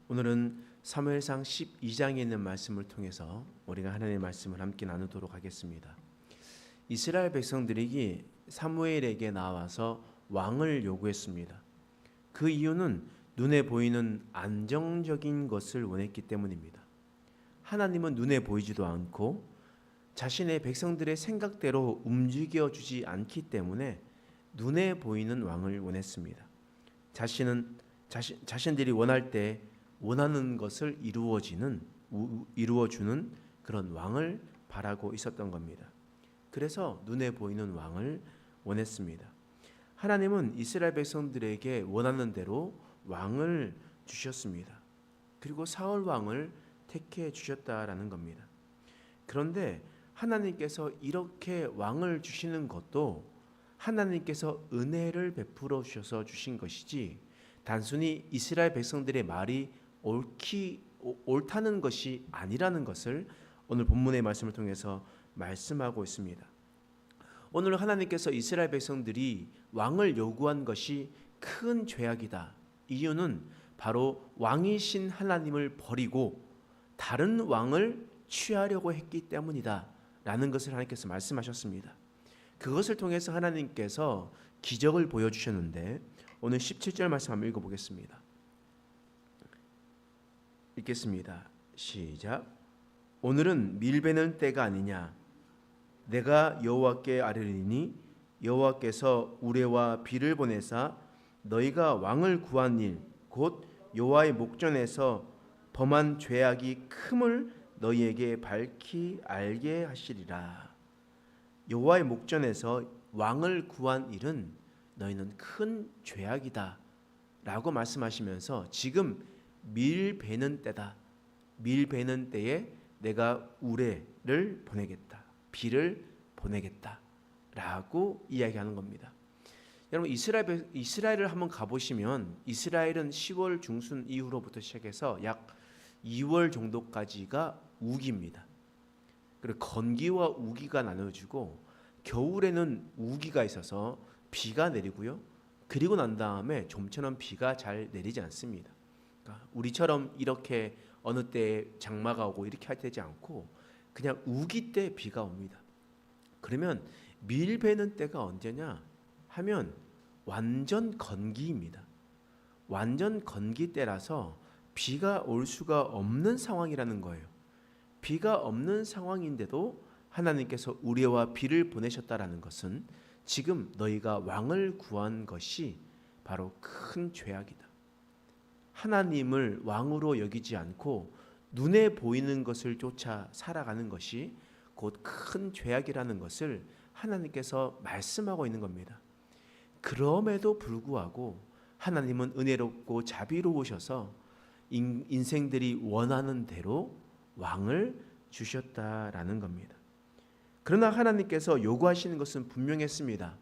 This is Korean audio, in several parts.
오늘은 사무엘상 12장에 있는 말씀을 통해서 우리가 하나님의 말씀을 함께 나누도록 하겠습니다. 이스라엘 백성들이 사무엘에게 나와서 왕을 요구했습니다. 그 이유는 눈에 보이는 안정적인 것을 원했기 때문입니다. 하나님은 눈에 보이지도 않고 자신의 백성들의 생각대로 움직여주지 않기 때문에 눈에 보이는 왕을 원했습니다. 자신들이 원할 때 원하는 것을 이루어주는 그런 왕을 바라고 있었던 겁니다. 그래서 눈에 보이는 왕을 원했습니다. 하나님은 이스라엘 백성들에게 원하는 대로 왕을 주셨습니다. 그리고 사울 왕을 택해 주셨다라는 겁니다. 그런데 하나님께서 이렇게 왕을 주시는 것도 하나님께서 은혜를 베풀어 주셔서 주신 것이지 단순히 이스라엘 백성들의 말이 옳다는 것이 아니라는 것을 오늘 본문의 말씀을 통해서 말씀하고 있습니다. 오늘 하나님께서 이스라엘 백성들이 왕을 요구한 것이 큰 죄악이다. 이유는 바로 왕이신 하나님을 버리고 다른 왕을 취하려고 했기 때문이다 라는 것을 하나님께서 말씀하셨습니다. 그것을 통해서 하나님께서 기적을 보여주셨는데 오늘 17절 말씀 한번 읽어보겠습니다. 읽겠습니다. 시작. 오늘은 밀베는 때가 아니냐. 내가 여호와께 아뢰리니 여호와께서 우레와 비를 보내사 너희가 왕을 구한 일 곧 여호와의 목전에서 범한 죄악이 큼을 너희에게 밝히 알게 하시리라. 여호와의 목전에서 왕을 구한 일은 너희는 큰 죄악이다 라고 말씀하시면서 지금 밀 베는 때다. 밀 베는 때에 내가 우레를 보내겠다. 비를 보내겠다 라고 이야기하는 겁니다. 여러분 이스라엘을 한번 가보시면 이스라엘은 10월 중순 이후로부터 시작해서 약 2월 정도까지가 우기입니다. 그리고 건기와 우기가 나눠지고 겨울에는 우기가 있어서 비가 내리고요. 그리고 난 다음에 좀처럼 비가 잘 내리지 않습니다. 그러니까 우리처럼 이렇게 어느 때 장마가 오고 이렇게 할 때지 않고 그냥 우기 때 비가 옵니다. 그러면 밀 베는 때가 언제냐 하면 완전 건기입니다. 완전 건기 때라서 비가 올 수가 없는 상황이라는 거예요. 비가 없는 상황인데도 하나님께서 우레와 비를 보내셨다라는 것은 지금 너희가 왕을 구한 것이 바로 큰 죄악이다. 하나님을 왕으로 여기지 않고 눈에 보이는 것을 쫓아 살아가는 것이 곧 큰 죄악이라는 것을 하나님께서 말씀하고 있는 겁니다. 그럼에도 불구하고 하나님은 은혜롭고 자비로우셔서 인생들이 원하는 대로 왕을 주셨다라는 겁니다. 그러나 하나님께서 요구하시는 것은 분명했습니다.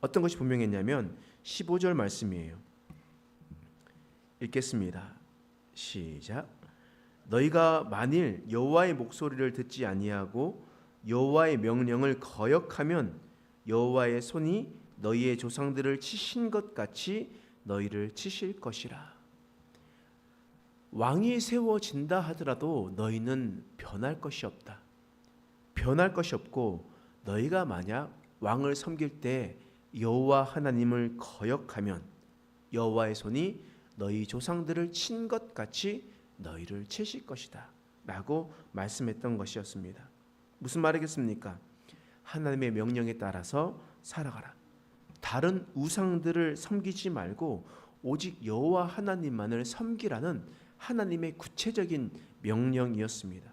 어떤 것이 분명했냐면 15절 말씀이에요. 읽겠습니다. 시작. 너희가 만일 여호와의 목소리를 듣지 아니하고 여호와의 명령을 거역하면 여호와의 손이 너희의 조상들을 치신 것 같이 너희를 치실 것이라. 왕이 세워진다 하더라도 너희는 변할 것이 없다. 변할 것이 없고 너희가 만약 왕을 섬길 때 여호와 하나님을 거역하면 여호와의 손이 너희 조상들을 친 것 같이 너희를 치실 것이다 라고 말씀했던 것이었습니다. 무슨 말이겠습니까? 하나님의 명령에 따라서 살아가라. 다른 우상들을 섬기지 말고 오직 여호와 하나님만을 섬기라는 하나님의 구체적인 명령이었습니다.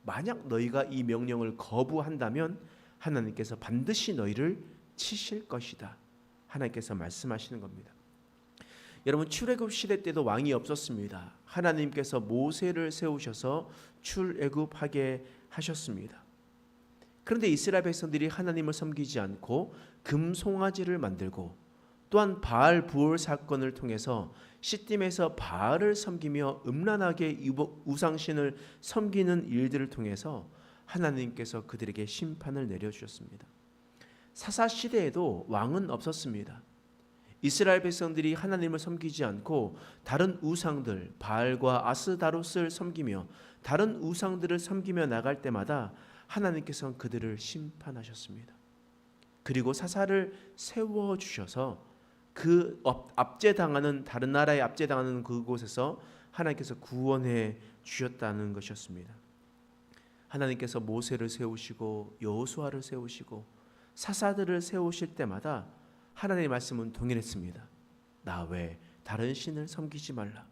만약 너희가 이 명령을 거부한다면 하나님께서 반드시 너희를 치실 것이다. 하나님께서 말씀하시는 겁니다. 여러분 출애굽 시대 때도 왕이 없었습니다. 하나님께서 모세를 세우셔서 출애굽하게 하셨습니다. 그런데 이스라엘 백성들이 하나님을 섬기지 않고 금송아지를 만들고 또한 바알 부올 사건을 통해서 시딤에서 바알을 섬기며 음란하게 우상신을 섬기는 일들을 통해서 하나님께서 그들에게 심판을 내려주셨습니다. 사사 시대에도 왕은 없었습니다. 이스라엘 백성들이 하나님을 섬기지 않고 다른 우상들 바알과 아스다롯을 섬기며 다른 우상들을 섬기며 나갈 때마다 하나님께서는 그들을 심판하셨습니다. 그리고 사사를 세워 주셔서 그 압제당하는 다른 나라에 압제당하는 그곳에서 하나님께서 구원해 주셨다는 것이었습니다. 하나님께서 모세를 세우시고 여호수아를 세우시고 사사들을 세우실 때마다 하나님의 말씀은 동일했습니다. 나 외 다른 신을 섬기지 말라.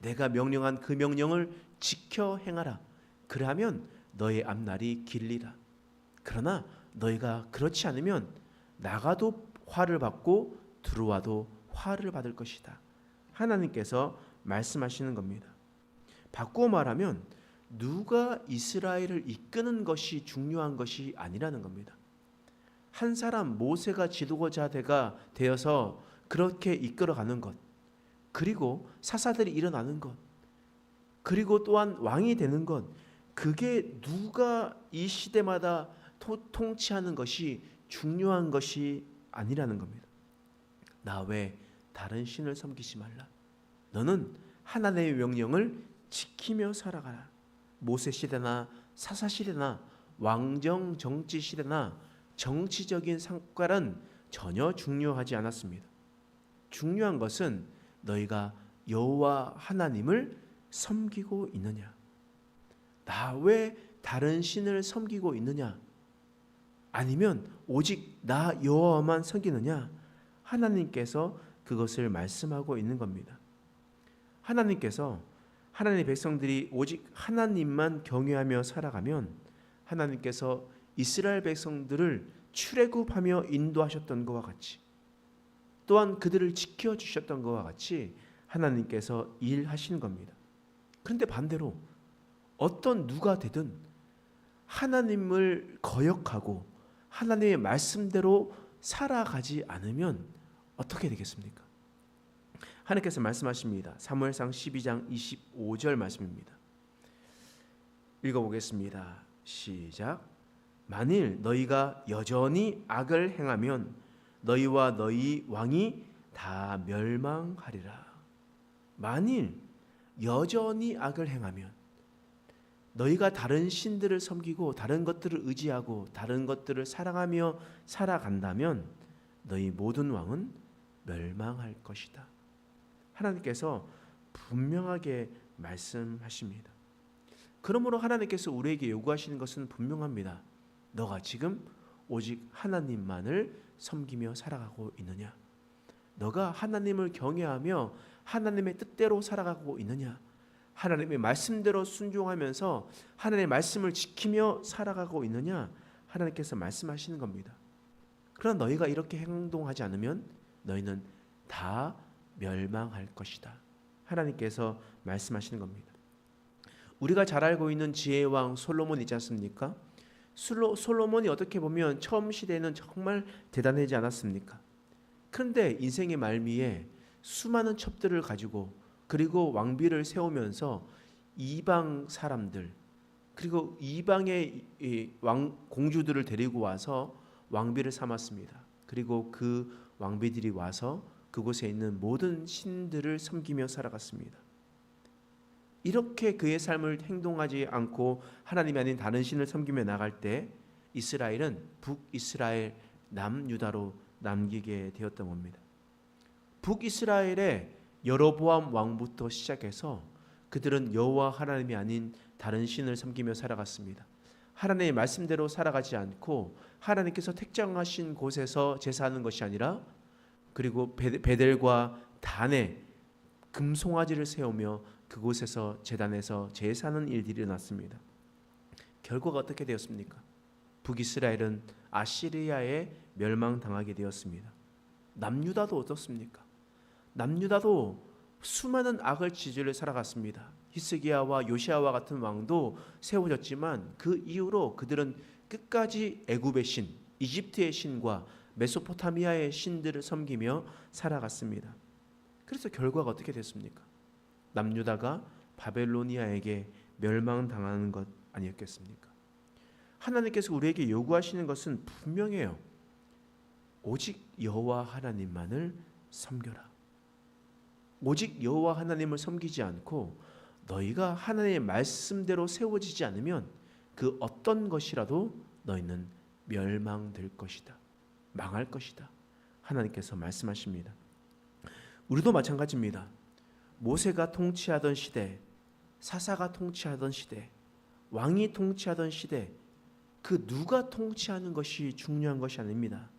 내가 명령한 그 명령을 지켜 행하라. 그러하면 너의 앞날이 길리라. 그러나 너희가 그렇지 않으면 나가도 화를 받고 들어와도 화를 받을 것이다. 하나님께서 말씀하시는 겁니다. 바꾸어 말하면 누가 이스라엘을 이끄는 것이 중요한 것이 아니라는 겁니다. 한 사람 모세가 지도자가 되어서 그렇게 이끌어가는 것, 그리고 사사들이 일어나는 것, 그리고 또한 왕이 되는 것, 그게 누가 이 시대마다 통치하는 것이 중요한 것이 아니라는 겁니다. 나 외 다른 신을 섬기지 말라. 너는 하나님의 명령을 지키며 살아가라. 모세 시대나 사사 시대나 왕정 정치 시대나 정치적인 성과는 전혀 중요하지 않았습니다. 중요한 것은 너희가 여호와 하나님을 섬기고 있느냐, 나 외 다른 신을 섬기고 있느냐, 아니면 오직 나 여호와만 섬기느냐, 하나님께서 그것을 말씀하고 있는 겁니다. 하나님께서 하나님의 백성들이 오직 하나님만 경외하며 살아가면 하나님께서 이스라엘 백성들을 출애굽하며 인도하셨던 것과 같이, 또한 그들을 지켜주셨던 것과 같이 하나님께서 일하시는 겁니다. 그런데 반대로 어떤 누가 되든 하나님을 거역하고 하나님의 말씀대로 살아가지 않으면 어떻게 되겠습니까? 하나님께서 말씀하십니다. 사무엘상 12장 25절 말씀입니다. 읽어보겠습니다. 시작. 만일 너희가 여전히 악을 행하면 너희와 너희 왕이 다 멸망하리라. 만일 여전히 악을 행하면, 너희가 다른 신들을 섬기고 다른 것들을 의지하고 다른 것들을 사랑하며 살아간다면 너희 모든 왕은 멸망할 것이다. 하나님께서 분명하게 말씀하십니다. 그러므로 하나님께서 우리에게 요구하시는 것은 분명합니다. 너가 지금 오직 하나님만을 섬기며 살아가고 있느냐? 너가 하나님을 경외하며 하나님의 뜻대로 살아가고 있느냐? 하나님의 말씀대로 순종하면서 하나님의 말씀을 지키며 살아가고 있느냐? 하나님께서 말씀하시는 겁니다. 그러나 너희가 이렇게 행동하지 않으면 너희는 다 멸망할 것이다. 하나님께서 말씀하시는 겁니다. 우리가 잘 알고 있는 지혜의 왕 솔로몬 있지 않습니까? 솔로몬이 어떻게 보면 처음 시대에는 정말 대단하지 않았습니까? 그런데 인생의 말미에 수많은 첩들을 가지고 그리고 왕비를 세우면서 이방 사람들 그리고 이방의 공주들을 데리고 와서 왕비를 삼았습니다. 그리고 그 왕비들이 와서 그곳에 있는 모든 신들을 섬기며 살아갔습니다. 이렇게 그의 삶을 행동하지 않고 하나님이 아닌 다른 신을 섬기며 나갈 때 이스라엘은 북이스라엘 남유다로 남기게 되었던 겁니다. 북이스라엘의 여로보암 왕부터 시작해서 그들은 여호와 하나님이 아닌 다른 신을 섬기며 살아갔습니다. 하나님의 말씀대로 살아가지 않고 하나님께서 택정하신 곳에서 제사하는 것이 아니라, 그리고 베델과 단에 금송아지를 세우며 그곳에서 제단에서 제사하는 일들이 일어났습니다. 결과가 어떻게 되었습니까? 북이스라엘은 아시리아에 멸망당하게 되었습니다. 남유다도 어떻습니까? 남유다도 수많은 악을 지지를 살아갔습니다. 히스기야와 요시아와 같은 왕도 세워졌지만 그 이후로 그들은 끝까지 애굽의 신, 이집트의 신과 메소포타미아의 신들을 섬기며 살아갔습니다. 그래서 결과가 어떻게 됐습니까? 남유다가 바벨로니아에게 멸망당하는 것 아니었겠습니까? 하나님께서 우리에게 요구하시는 것은 분명해요. 오직 여호와 하나님만을 섬겨라. 오직 여호와 하나님을 섬기지 않고 너희가 하나님의 말씀대로 세워지지 않으면 그 어떤 것이라도 너희는 멸망될 것이다. 망할 것이다. 하나님께서 말씀하십니다. 우리도 마찬가지입니다. 모세가 통치하던 시대, 사사가 통치하던 시대, 왕이 통치하던 시대, 그 누가 통치하는 것이 중요한 것이 아닙니다.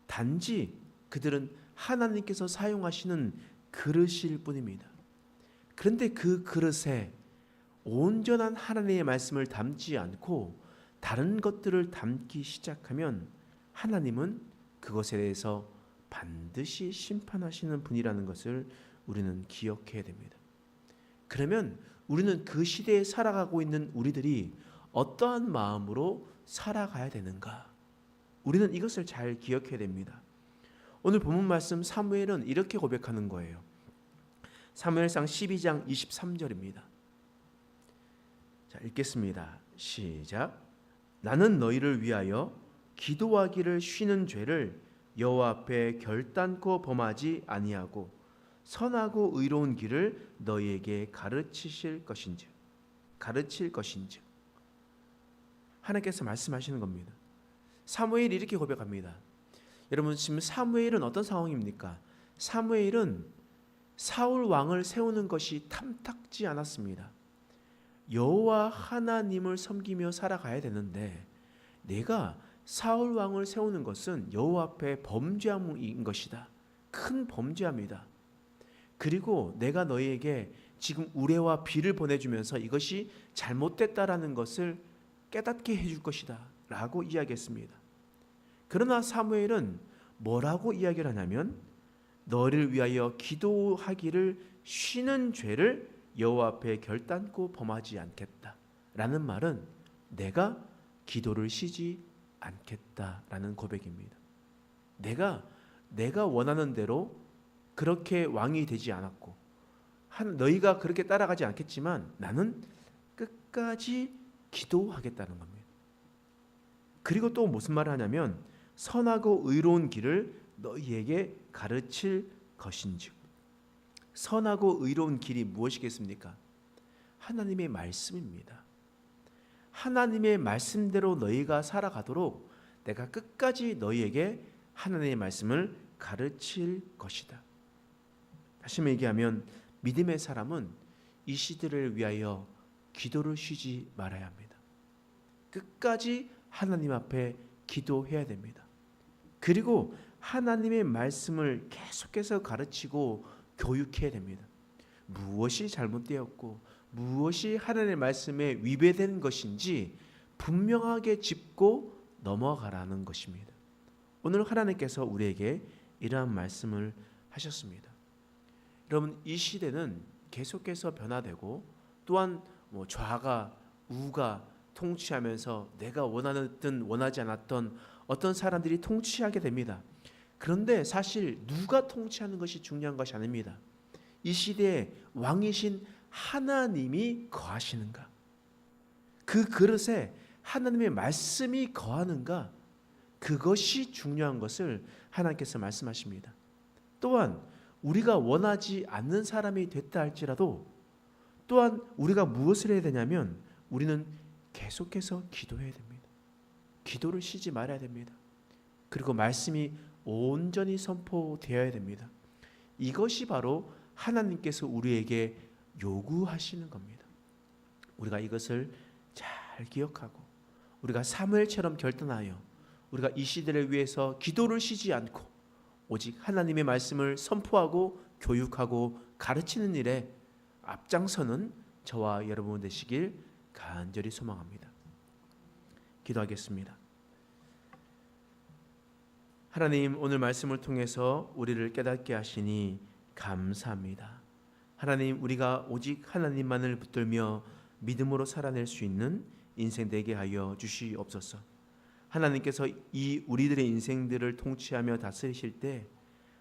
단지 그들은 하나님께서 사용하시는 그릇일 뿐입니다. 그런데 그 그릇에 온전한 하나님의 말씀을 담지 않고 다른 것들을 담기 시작하면 하나님은 그것에 대해서 반드시 심판하시는 분이라는 것을 우리는 기억해야 됩니다. 그러면 우리는 그 시대에 살아가고 있는 우리들이 어떠한 마음으로 살아가야 되는가? 우리는 이것을 잘 기억해야 됩니다. 오늘 본문 말씀 사무엘은 이렇게 고백하는 거예요. 사무엘상 12장 23절입니다. 자, 읽겠습니다. 시작. 나는 너희를 위하여 기도하기를 쉬는 죄를 여호와 앞에 결단코 범하지 아니하고 선하고 의로운 길을 너희에게 가르칠 것인즉 하나님께서 말씀하시는 겁니다. 사무엘이 이렇게 고백합니다. 여러분, 지금 사무엘은 어떤 상황입니까? 사무엘은 사울 왕을 세우는 것이 탐탁지 않았습니다. 여호와 하나님을 섬기며 살아가야 되는데 내가 사울 왕을 세우는 것은 여호와 앞에 범죄함인 것이다. 큰 범죄함이다. 그리고 내가 너희에게 지금 우레와 비를 보내주면서 이것이 잘못됐다라는 것을 깨닫게 해줄 것이다 라고 이야기했습니다. 그러나 사무엘은 뭐라고 이야기를 하냐면 너를 위하여 기도하기를 쉬는 죄를 여호와 앞에 결단코 범하지 않겠다라는 말은 내가 기도를 쉬지 않겠다라는 고백입니다. 내가 원하는 대로 그렇게 왕이 되지 않았고 너희가 그렇게 따라가지 않겠지만 나는 끝까지 기도하겠다는 겁니다. 그리고 또 무슨 말을 하냐면 선하고 의로운 길을 너희에게 가르칠 것인즉. 선하고 의로운 길이 무엇이겠습니까? 하나님의 말씀입니다. 하나님의 말씀대로 너희가 살아가도록 내가 끝까지 너희에게 하나님의 말씀을 가르칠 것이다. 다시 얘기하면 믿음의 사람은 이 시대를 위하여 기도를 쉬지 말아야 합니다. 끝까지 하나님 앞에 기도해야 됩니다. 그리고 하나님의 말씀을 계속해서 가르치고 교육해야 됩니다. 무엇이 잘못되었고 무엇이 하나님의 말씀에 위배된 것인지 분명하게 짚고 넘어가라는 것입니다. 오늘 하나님께서 우리에게 이러한 말씀을 하셨습니다. 여러분, 이 시대는 계속해서 변화되고 또한 좌가 우가 통치하면서 내가 원하든 원하지 않았던 어떤 사람들이 통치하게 됩니다. 그런데 사실 누가 통치하는 것이 중요한 것이 아닙니다. 이 시대에 왕이신 하나님이 거하시는가? 그 그릇에 하나님의 말씀이 거하는가? 그것이 중요한 것을 하나님께서 말씀하십니다. 또한 우리가 원하지 않는 사람이 됐다 할지라도 또한 우리가 무엇을 해야 되냐면 우리는 계속해서 기도해야 됩니다. 기도를 쉬지 말아야 됩니다. 그리고 말씀이 온전히 선포되어야 됩니다. 이것이 바로 하나님께서 우리에게 요구하시는 겁니다. 우리가 이것을 잘 기억하고 우리가 사무엘처럼 결단하여 우리가 이 시대를 위해서 기도를 쉬지 않고 오직 하나님의 말씀을 선포하고 교육하고 가르치는 일에 앞장서는 저와 여러분 되시길 간절히 소망합니다. 기도하겠습니다. 하나님, 오늘 말씀을 통해서 우리를 깨닫게 하시니 감사합니다. 하나님, 우리가 오직 하나님만을 붙들며 믿음으로 살아낼 수 있는 인생 되게 하여 주시옵소서. 하나님께서 이 우리들의 인생들을 통치하며 다스리실 때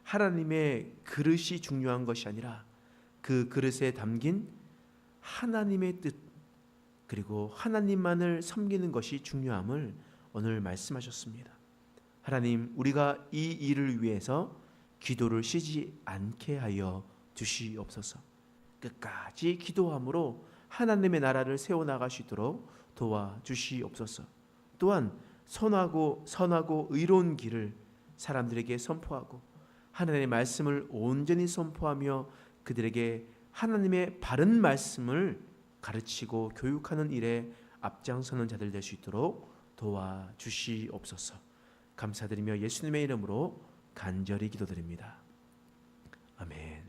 하나님의 그릇이 중요한 것이 아니라 그 그릇에 담긴 하나님의 뜻 그리고 하나님만을 섬기는 것이 중요함을 오늘 말씀하셨습니다. 하나님, 우리가 이 일을 위해서 기도를 쉬지 않게 하여 주시옵소서. 끝까지 기도함으로 하나님의 나라를 세워나가시도록 도와주시옵소서. 또한 선하고 의로운 길을 사람들에게 선포하고 하나님의 말씀을 온전히 선포하며 그들에게 하나님의 바른 말씀을 가르치고 교육하는 일에 앞장서는 자들 될 수 있도록 도와주시옵소서. 감사드리며 예수님의 이름으로 간절히 기도드립니다. 아멘.